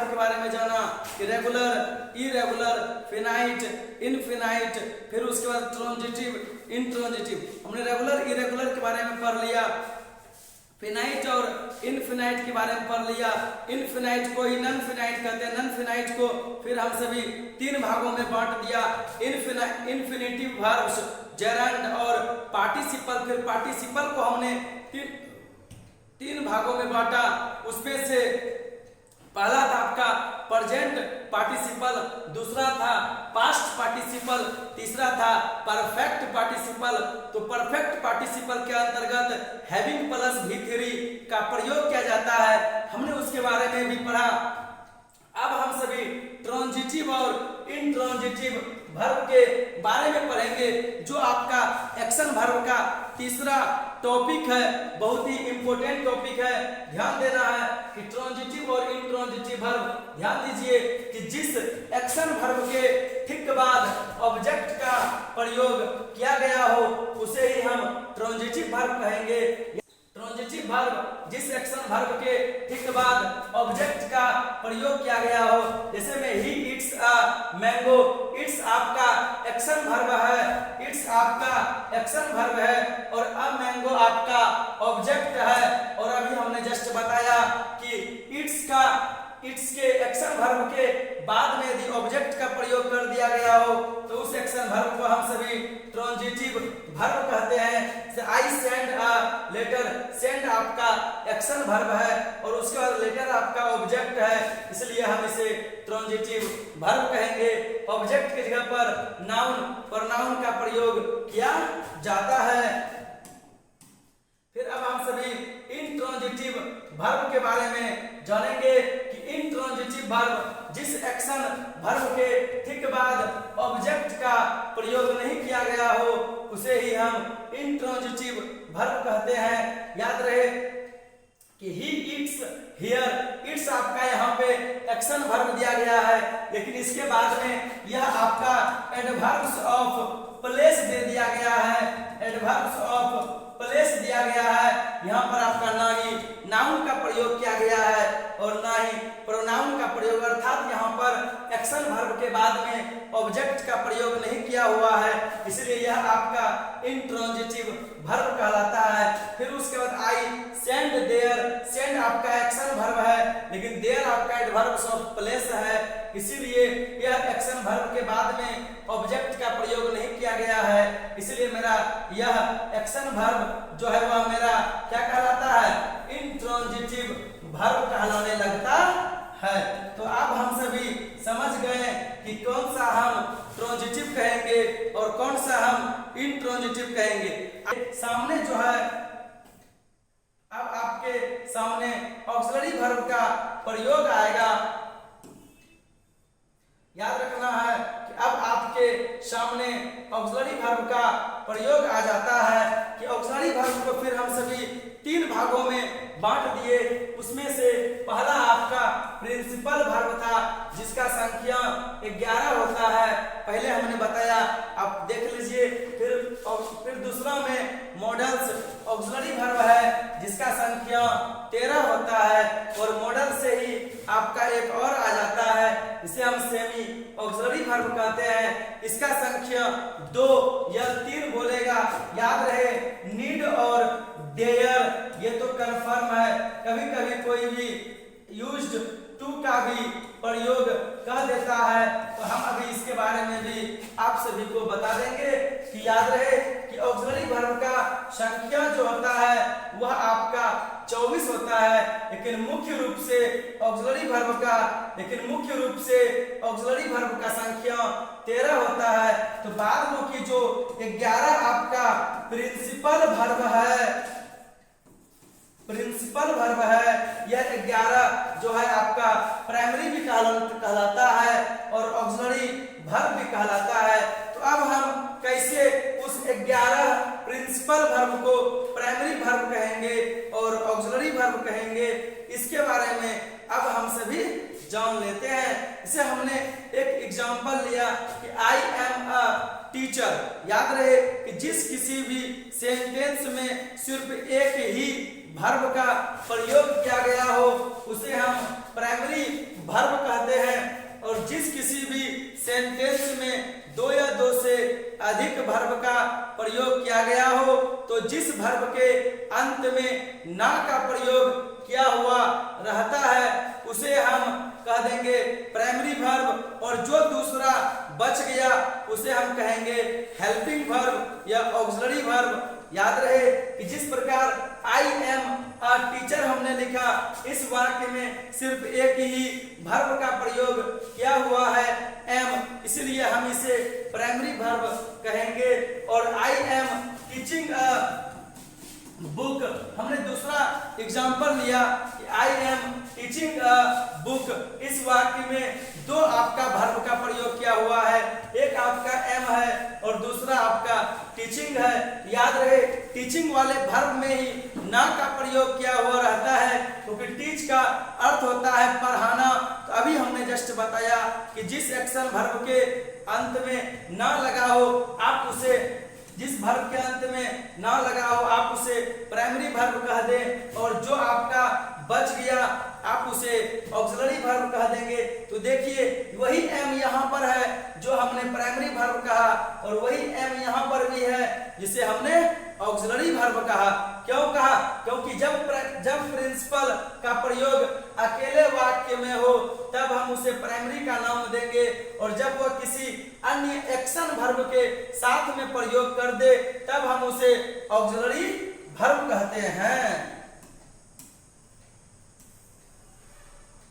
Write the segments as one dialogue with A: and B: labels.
A: Verb के बारे में जाना कि रेगुलर, इरेगुलर, फिनाइट, इनफिनाइट, फिर उसके बाद ट्रांजिटिव, इंट्रांजिटिव। हमने रेगुलर इरेगुलर के बारे में पढ़ लिया, फिनाइट और इनफिनाइट के बारे में पढ़ लिया। इनफिनाइट को ही नन फिनाइट कहते हैं, नन फिनाइट को फिर हम सभी 3 भागों में बांट दिया, इन्फिनेटिव वर्ब्स, जेरंड और पार्टिसिपल। फिर पार्टिसिपल को हमने 3 भागों में बांटा, उसमें से पहला था आपका प्रेजेंट पार्टिसिपल, दूसरा था पास्ट पार्टिसिपल, तीसरा था परफेक्ट पार्टिसिपल। तो परफेक्ट पार्टिसिपल के अंतर्गत हैविंग प्लस V3 का प्रयोग किया जाता है, हमने उसके बारे में भी पढ़ा। अब हम सभी ट्रांजिटिव और इंट्रांजिटिव वर्ब के बारे में पढ़ेंगे, जो आपका एक्शन वर्ब का तीसरा टॉपिक है, बहुत ही इंपॉर्टेंट टॉपिक है। ध्यान देना है कि ट्रांजिटिव और इंट्रांजिटिव वर्ब, ध्यान दीजिए कि जिस एक्शन वर्ब के ठीक बाद ऑब्जेक्ट का प्रयोग किया गया हो उसे ही हम ट्रांजिटिव वर्ब कहेंगे। ट्रांजिटिव वर्ब जिस एक्शन वर्ब के ठीक बाद ऑब्जेक्ट का प्रयोग किया गया हो, जैसे में ही इट्स अ मैंगो, इट्स आपका एक्शन वर्ब है, इट्स आपका एक्शन वर्ब है और अ मैंगो आपका ऑब्जेक्ट है। और अभी हमने जस्ट बताया कि इट्स के एक्शन वर्ब के बाद में यदि ऑब्जेक्ट का प्रयोग कर दिया गया हो तो उस एक्शन वर्ब को हम सभी ट्रांजिटिव वर्ब कहते हैं। I send a letter, send आपका एक्शन वर्ब है और उसके बाद लेटर आपका ऑब्जेक्ट है, इसलिए हम इसे ट्रांजिटिव वर्ब कहेंगे। ऑब्जेक्ट की जगह पर नाउन, प्रोनाउन का प्रयोग किया जाता है। फिर अब हम सभी इंट्रांजिटिव वर्ब के बारे में जानेंगे कि इंट्रांजिटिव वर्ब जिस एक्शन वर्ब के ठीक बाद ऑब्जेक्ट का प्रयोग नहीं किया गया हो उसे ही हम इंट्रांजिटिव वर्ब कहते हैं। याद रहे कि ही इट्स हियर, इट्स आपका यहाँ पे एक्शन वर्ब दिया गया है, लेकिन इसके बाद में यह आपका एडवर्ब्स ऑफ प्लेस दे दिया गया है, एडवर्ब्स ऑफ प्लेस दिया गया है। यहाँ पर आपका ना ही नाउन का प्रयोग किया गया है और ना ही प्रोनाउन का प्रयोग, अर्थात यहाँ पर एक्शन वर्ब के बाद में ऑब्जेक्ट का प्रयोग नहीं किया हुआ है, इसलिए यह आपका इंट्रांजिटिव वर्ब कहलाता है। फिर उसके बाद आई सेंड देयर, सेंड आपका एक्शन वर्ब है लेकिन देयर आपका एडवर्ब्स ऑफ प्लेस है, इसीलिए यह एक्शन वर्ब के बाद में ऑब्जेक्ट का प्रयोग नहीं किया गया है, इसलिए मेरा यह एक्शन वर्ब जो है वह मेरा क्या कहलाता है, इंट्रांजिटिव वर्ब कहलाने लगता है। तो अब हम सभी समझ गए कि कौन सा हम ट्रांजिटिव कहेंगे और कौन सा हम इंट्रांजिटिव कहेंगे। सामने जो है अब आपके सामने ऑक्सिलरी वर्ब का प्रयोग आएगा। याद रखना है कि अब आपके सामने ऑक्सिलरी वर्ब का प्रयोग आ जाता है कि ऑक्सिलरी वर्ब को फिर हम सभी 3 भागों में बांट दिए। उसमें से पहला आपका प्रिंसिपल वर्ब था जिसका संख्या 11 होता है, पहले हमने बताया, आप देख लीजिए। फिर दूसरा में मॉडल्स ऑक्सिलरी वर्ब है जिसका संख्या 13 होता है और मॉडल से ही आपका एक और आ जाता है, इसे हम सेमी ऑक्सिलरी वर्ब कहते हैं, इसका संख्या 2 या 3 बोलेगा। याद रहे नीड और डेयर ये तो कंफर्म है, कभी कभी कोई भी यूज्ड टू का भी प्रयोग कर देता है, तो हम अभी इसके बारे में भी आप सभी को बता देंगे कि याद रहे कि ऑक्सिलरी वर्ब का संख्या जो होता है वह आपका 24 होता है, लेकिन मुख्य रूप से ऑक्सिलरी वर्ब का संख्या 13 होता है। तो बाद में की जो 11 आपका प्रिंसिपल वर्ब है, यह 11 जो है आपका प्राइमरी भी कहलाता है और ऑक्सिलरी वर्ब भी कहलाता है। तो अब हम कैसे उस 11 प्रिंसिपल वर्ब को प्राइमरी वर्ब कहेंगे और ऑक्सिलरी वर्ब कहेंगे, इसके बारे में अब हम सभी जान लेते हैं। इसे हमने एक एग्जांपल लिया कि आई एम अ टीचर। याद रहे कि जिस किसी भी सेंटेंस में सिर्फ एक ही वर्ब का प्रयोग किया गया हो उसे हम प्राइमरी वर्ब जिस वर्ब के अंत में ना का प्रयोग किया हुआ रहता है उसे हम कह देंगे प्राइमरी वर्ब, और जो दूसरा बच गया उसे हम कहेंगे हेल्पिंग वर्ब या ऑक्सिलरी वर्ब। याद रहे कि जिस प्रकार आई एम अ टीचर हमने लिखा, इस वाक्य में सिर्फ एक ही वर्ब का प्रयोग किया हुआ है एम, इसलिए हम इसे प्राइमरी वर्ब कहेंगे। और I am teaching a book, हमने दूसरा एग्जाम्पल लिया कि I am teaching a book, इस वाक्य में दो आपका वर्ब का प्रयोग किया हुआ है, एक आपका एम है और दूसरा आपका टीचिंग है। याद रहे टीचिंग वाले वर्ब में ही ना का प्रयोग किया हुआ रहता है, क्योंकि टीच का अर्थ होता है पढ़ाना। तो अभी हमने जस्ट बताया कि जिस एक्शन वर्ब के अंत में ना लगा हो आप उसे, जिस वर्ब के अंत में ना लगा हो आप उसे प्राइमरी वर्ब कह दें, और जो आपका बच गया आप उसे ऑक्सिलरी वर्ब कह देंगे। तो देखिए वही एम यहाँ पर है जो हमने प्राइमरी वर्ब कहा, और वही एम यहाँ पर भी है जिसे हमने ऑक्सिलरी वर्ब कहा। क्यों कहा? क्योंकि जब प्रिंसिपल का प्रयोग अकेले वाक्य में हो तब हम उसे प्राइमरी का नाम देंगे, और जब वह किसी अन्य एक्शन वर्ब के साथ में प्रयोग कर दे तब हम उसे ऑक्सिलरी वर्ब कहते हैं।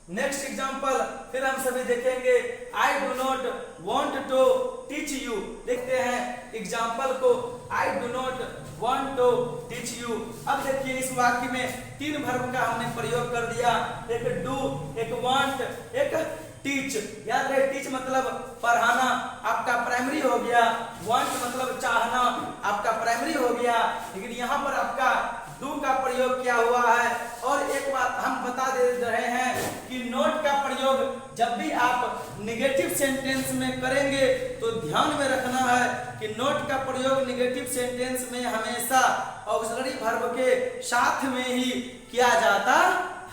A: नेक्स्ट एग्जाम्पल फिर हम सभी देखेंगे, I do not want to teach you. देखते हैं एग्जाम्पल को, I do not want to teach you. अब देखिए इस वाक्य में तीन वर्ब का हमने प्रयोग कर दिया, एक डू, एक वांट, एक टीच। याद रहे टीच मतलब पढ़ाना आपका प्राइमरी हो गया, वांट मतलब चाहना आपका प्राइमरी हो गया, लेकिन यहाँ पर आपका डू का प्रयोग किया हुआ है। और एक बात हम बता दे रहे हैं कि नोट का प्रयोग जब भी आप निगेटिव सेंटेंस में करेंगे तो ध्यान में रखना है कि नोट का प्रयोग निगेटिव सेंटेंस में हमेशा ऑक्सिलरी वर्ब के साथ में ही किया जाता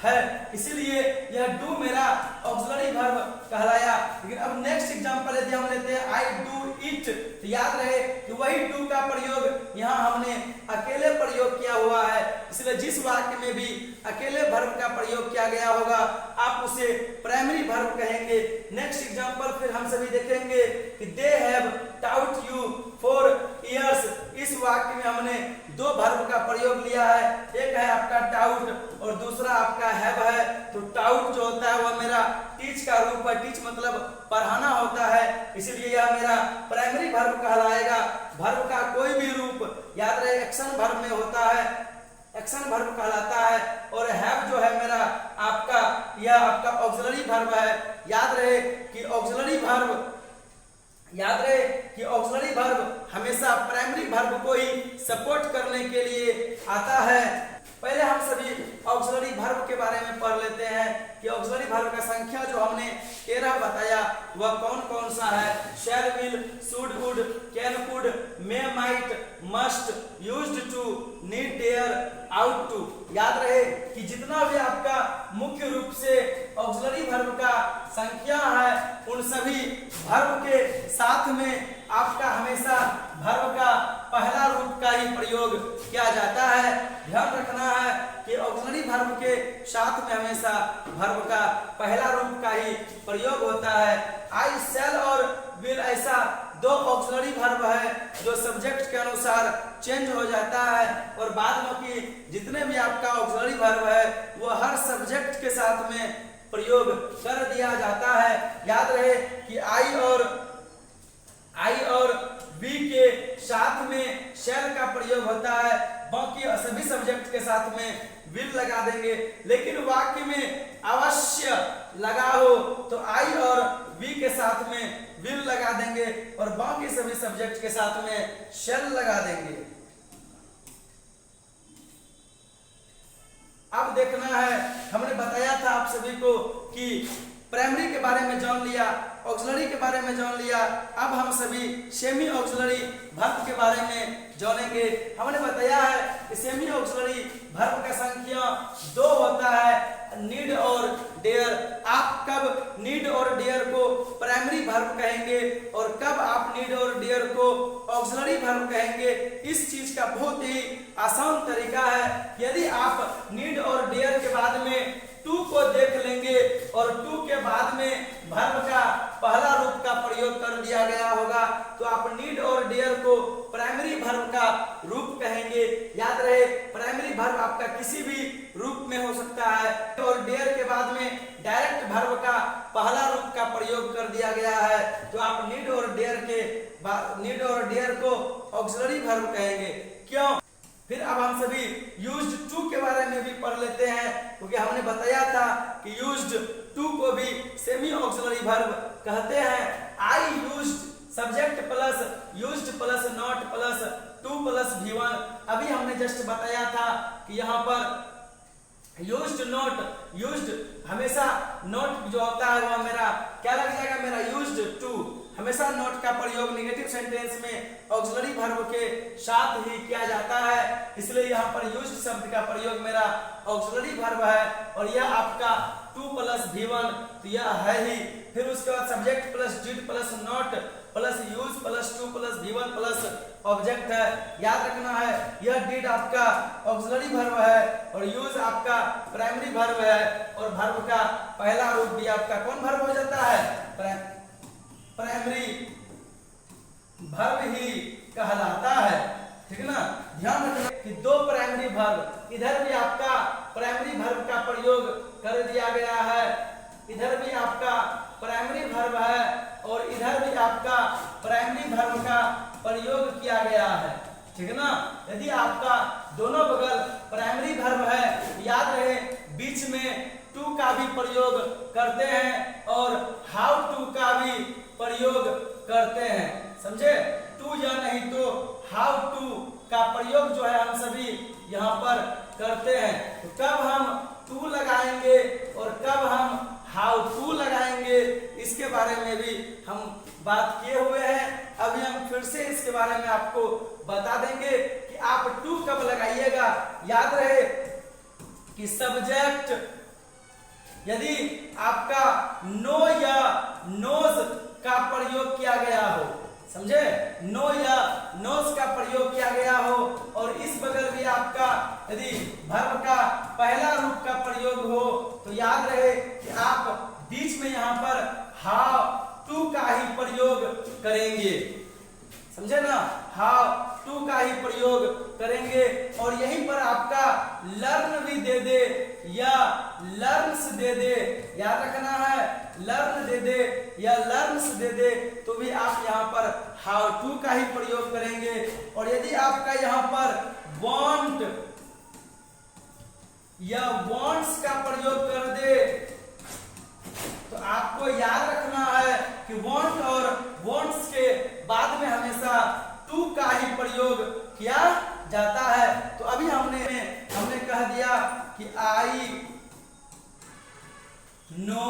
A: है, इसलिए यह डू मेरा ऑक्सिलरी वर्ब कहलाया। लेकिन अब नेक्स्ट एग्जांपल यदि हम लेते हैं आई डू इट, तो याद रहे कि वही डू का प्रयोग यहाँ हमने अकेले प्रयोग किया हुआ है, इसलिए जिस वाक्य में भी अकेले वर्ब का प्रयोग किया गया होगा आप उसे प्राइमरी वर्ब कहेंगे। नेक्स्ट एग्जांपल फिर हम सभी देखेंगे कि they have taut you for years. इस वाक्य में हमने दो वर्ब का प्रयोग लिया है, एक है आपका टाउट और दूसरा आपका हैव है। तो टाउट जो होता है वह मेरा टीच का रूप है, टीच मतलब पढ़ाना होता है, इसलिए यह मेरा प्राइमरी वर्ब कहलाएगा। वर्ब का कोई भी रूप याद रहे एक्शन वर्ब में होता है, एक्शन वर्ब कहलाता है। और हैव जो है मेरा आपका, यह आपका ऑक्सिलरी वर्ब है। याद रहे कि ऑक्सिलरी वर्ब हमेशा प्राइमरी वर्ब को ही सपोर्ट करने के लिए आता है। पहले हम सभी ऑक्सिलरी वर्ब के बारे में पढ़ लेते हैं कि ऑक्सिलरी वर्ब का संख्या जो हमने 13 बताया वह कौन कौन सा है। Shall, will, should, would, can, could, may, might, must, used to, need, dare, ought to. याद रहे कि जितना भी आपका मुख्य रूप से ऑक्सिलरी वर्ब का संख्या है उन सभी वर्ब के साथ में आपका हमेशा वर्ब का पहला रूप का ही प्रयोग किया जाता है। ध्यान रखना है कि ऑक्सिलरी वर्ब के साथ में हमेशा वर्ब का पहला रूप का ही प्रयोग होता है। आई, शैल और विल ऐसा दो ऑक्सिलरी वर्ब है जो सब्जेक्ट के अनुसार चेंज हो जाता है, और बाद में कि जितने भी आपका ऑक्सिलरी वर्ब है वो हर सब्जेक्ट के साथ में प्रयोग कर दिया जाता है। याद रहे कि आई और बी के साथ में शैल का प्रयोग होता है, बाकी सभी सब्जेक्ट के साथ में विल लगा देंगे। लेकिन वाक्य में अवश्य लगा हो तो आई और बी के साथ में विल लगा देंगे और बाकी सभी सब्जेक्ट के साथ में शैल लगा देंगे। अब देखना है, हमने बताया था आप सभी को कि प्राइमरी के बारे में जान लिया, ऑक्सिलरी के बारे में जान लिया, अब हम सभी सेमी ऑक्सिलरी वर्ब के बारे में जानेंगे। हमने बताया है कि सेमी ऑक्सिलरी वर्ब का संख्या 2 होता है, नीड और डेयर। आप कब नीड और डेयर को प्राइमरी वर्ब कहेंगे और कब आप नीड और डेयर को ऑक्सिलरी वर्ब कहेंगे, इस चीज का बहुत ही बाद में वर्ब का पहला रूप का प्रयोग कर दिया गया होगा तो आप नीड और डेयर को प्राइमरी वर्ब का रूप कहेंगे। याद रहे प्राइमरी वर्ब आपका किसी भी रूप में हो सकता है और डेयर के बाद में डायरेक्ट वर्ब का पहला रूप का प्रयोग कर दिया गया है तो आप नीड और डेयर को ऑक्सिलरी वर्ब कहेंगे। क्यों? फिर अब हम सभी यूज्ड टू के बारे में भी पढ़ लेते हैं क्योंकि हमने बताया था कि यूज्ड टू को भी सेमी ऑक्सिलरी वर्ब कहते हैं। I used subject plus used plus not plus two plus V1। अभी हमने जस्ट बताया था कि यहाँ पर यूज्ड नॉट यूज्ड हमेशा नॉट जो होता है वह मेरा क्या लग जाएगा, मेरा यूज्ड टू। हमेशा नॉट का प्रयोग नेगेटिव सेंटेंस में ऑक्सिलरी वर्ब के साथ ही किया जाता है, इसलिए यहाँ पर यूज्ड शब्द का प्रयोग मेरा ऑक्सिलरी वर्ब है और यह आपका टू प्लस V1 तो यह है ही। फिर उसके बाद subject plus did plus not plus use plus two plus V1 plus object है। याद रखना है यह डिड आपका ऑक्सिलरी वर्ब है और यूज आपका प्राइमरी वर्ब है और वर्ब का पहला रूप भी आपका कौन वर्ब हो जाता है, प्राइमरी वर्ब ही कहलाता है। ठीक ना, ध्यान रखना कि दो प्राइमरी वर्ब, इधर भी आपका प्राइमरी वर्ब का प्रयोग कर दिया गया है, इधर भी आपका प्राइमरी वर्ब है और इधर भी आपका प्राइमरी वर्ब का प्रयोग किया गया है। ठीक ना, यदि आपका दोनों बगल प्राइमरी वर्ब है याद रहे बीच में टू का भी प्रयोग करते हैं और हाउ टू का भी प्रयोग करते हैं, समझे। टू या नहीं तो हाउ टू का प्रयोग जो है हम सभी यहाँ पर करते हैं। तो कब हम टू लगाएंगे और कब हम हाउ टू लगाएंगे इसके बारे में भी हम बात किए हुए हैं। अभी हम फिर से इसके बारे में आपको बता देंगे कि आप टू कब लगाइएगा। याद रहे कि सब्जेक्ट यदि आपका नो या नोज का प्रयोग किया गया हो, समझे, नो या नोज का प्रयोग किया गया हो और इस बगल भी आपका यदि वर्ब का पहला रूप का प्रयोग हो तो याद रहे कि आप बीच में यहाँ पर हाउ टू का ही प्रयोग करेंगे, समझे ना, हाउ टू का ही प्रयोग करेंगे और यहीं पर आपका लर्न भी दे दे या लर्न्स दे दे, याद रखना है लर्न दे दे या लर्न्स दे दे तो भी आप यहाँ पर हाउ टू का ही प्रयोग करेंगे। और यदि आपका यहाँ पर वांट या वांट्स का प्रयोग कर दे तो आपको याद रखना है कि वांट और वांट्स के बाद में हमेशा टू का ही प्रयोग किया जाता है। तो अभी हमने कह दिया कि I know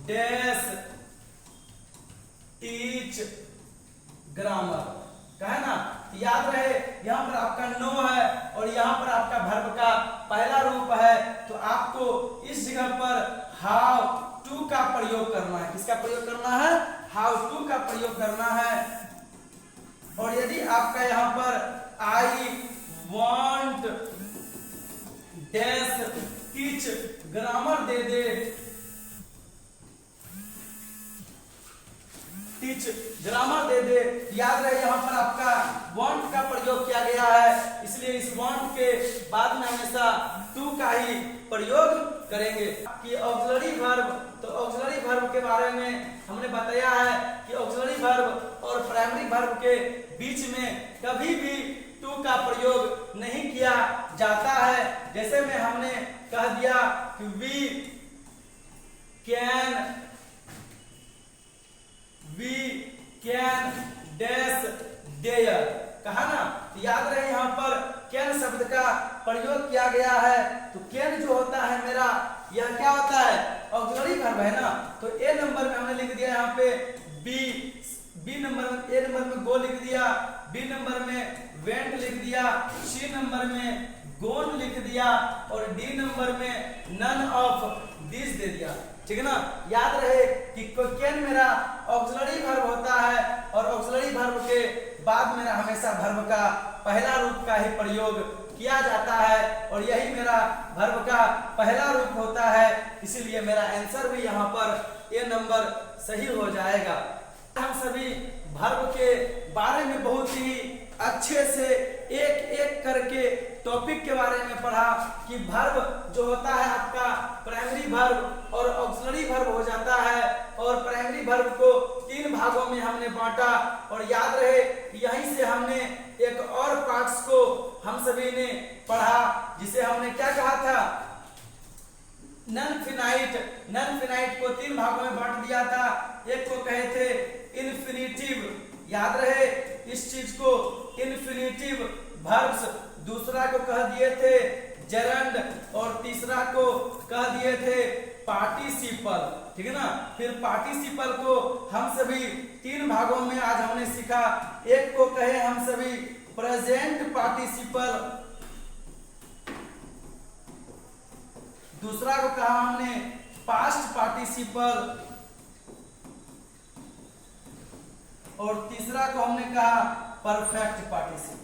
A: dash teach grammar, कहा ना, याद रहे यहाँ पर आपका नो है और यहाँ पर आपका वर्ब का पहला रूप है तो आपको इस जगह पर हाउ टू का प्रयोग करना है। किसका प्रयोग करना है, हाउ टू का प्रयोग करना है। और यदि आपका यहाँ पर I want dash teach grammar दे दे, टीच ग्रामर दे दे, याद रहे यहाँ पर आपका वांट का प्रयोग किया गया है इसलिए इस वांट के बाद में हमेशा टू का ही प्रयोग करेंगे। कि ऑक्सिलरी वर्ब, तो ऑक्सिलरी वर्ब के बारे में हमने बताया है कि ऑक्सिलरी वर्ब और प्राइमरी वर्ब के बीच में कभी भी टू का प्रयोग नहीं किया जाता है। जैसे में हमने कह दिया कि वी कैन डैश देयर, कहा ना, तो याद रहे यहाँ पर कैन शब्द का प्रयोग किया गया है तो कैन जो होता है मेरा यह क्या होता है, ऑक्सिलरी वर्ब है ना। तो ए नंबर में हमने लिख दिया यहाँ पे बी नंबर में, ए नंबर में गो लिख दिया, बी नंबर में वेंट लिख दिया, सी नंबर में गोन लिख दिया और डी नंबर में नन ऑफ दिस दे दिया। ठीक है ना, याद रहे कि कैन मेरा ऑक्सिलरी वर्ब होता है और ऑक्सिलरी वर्ब के बाद मेरा हमेशा वर्ब का पहला रूप का ही प्रयोग किया जाता है और यही मेरा वर्ब का पहला रूप होता है, इसीलिए मेरा आंसर भी यहाँ पर नंबर सही हो जाएगा। हम सभी वर्ब के बारे में बहुत ही अच्छे से एक एक करके टॉपिक के बारे में पढ़ा कि वर्ब जो होता है आपका प्राइमरी वर्ब और ऑक्सिलरी वर्ब हो जाता है, और प्राइमरी वर्ब को 3 भागों में हमने बांटा। और याद रहे यहीं से हमने एक और पार्ट्स को हम सभी ने पढ़ा, जिसे हमने क्या कहा था, नॉन फिनाइट को 3 भागों में बांट दिया था। एक को कहे थे इन्फिनिटिव, याद रहे इस चीज को, इन्फिनिटिव वर्ब्स। दूसरा को कह दिए थे जेरंड, और तीसरा को कह दिए थे पार्टिसिपल, ठीक है ना। फिर पार्टिसिपल को हम सभी 3 भागों में आज हमने सीखा। एक को कहे हम सभी प्रेजेंट पार्टिसिपल, दूसरा को कहा हमने पास्ट पार्टिसिपल, और तीसरा को हमने कहा परफेक्ट पार्टिसिपल।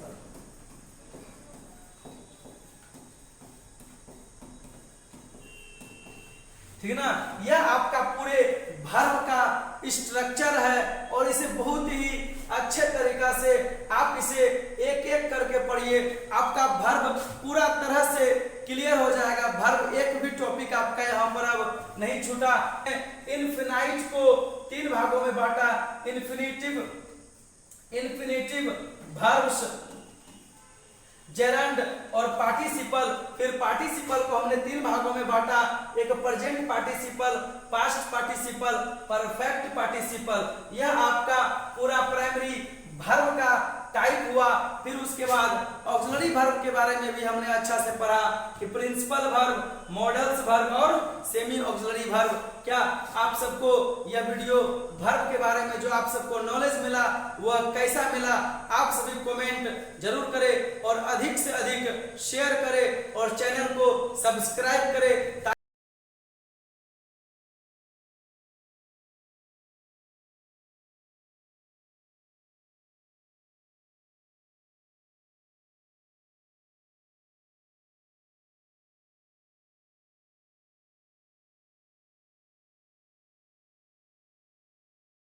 A: ठीक है ना। यह आपका पूरे वर्ब का स्ट्रक्चर है, और इसे बहुत ही अच्छे तरीका से आप इसे एक एक करके पढ़िए। आपका वर्ब पूरा तरह से क्लियर हो जाएगा। वर्ब एक भी टॉपिक आपका यहाँ पर अब नहीं छूटा। इनफिनाइट को 3 भागों में बांटा, इन्फिनिटिव वर्ब्स, जेरंड और पार्टिसिपल। फिर पार्टिसिपल को हमने 3 भागों में बांटा, एक present participle, past participle, perfect participle. यह आपका पूरा प्राइमरी वर्ब का टाइप हुआ। फिर उसके बाद ऑक्सिलरी वर्ब के बारे में भी हमने अच्छा से पढ़ा कि प्रिंसिपल वर्ब, मॉडल्स वर्ब और सेमी ऑक्सिलरी वर्ब। क्या आप सबको यह वीडियो वर्ब के बारे में जो आप सबको नॉलेज मिला वह कैसा मिला? आप सभी कमेंट जरूर करें और अधिक से अधिक शेयर करें और चैनल को सब्सक्राइब करें।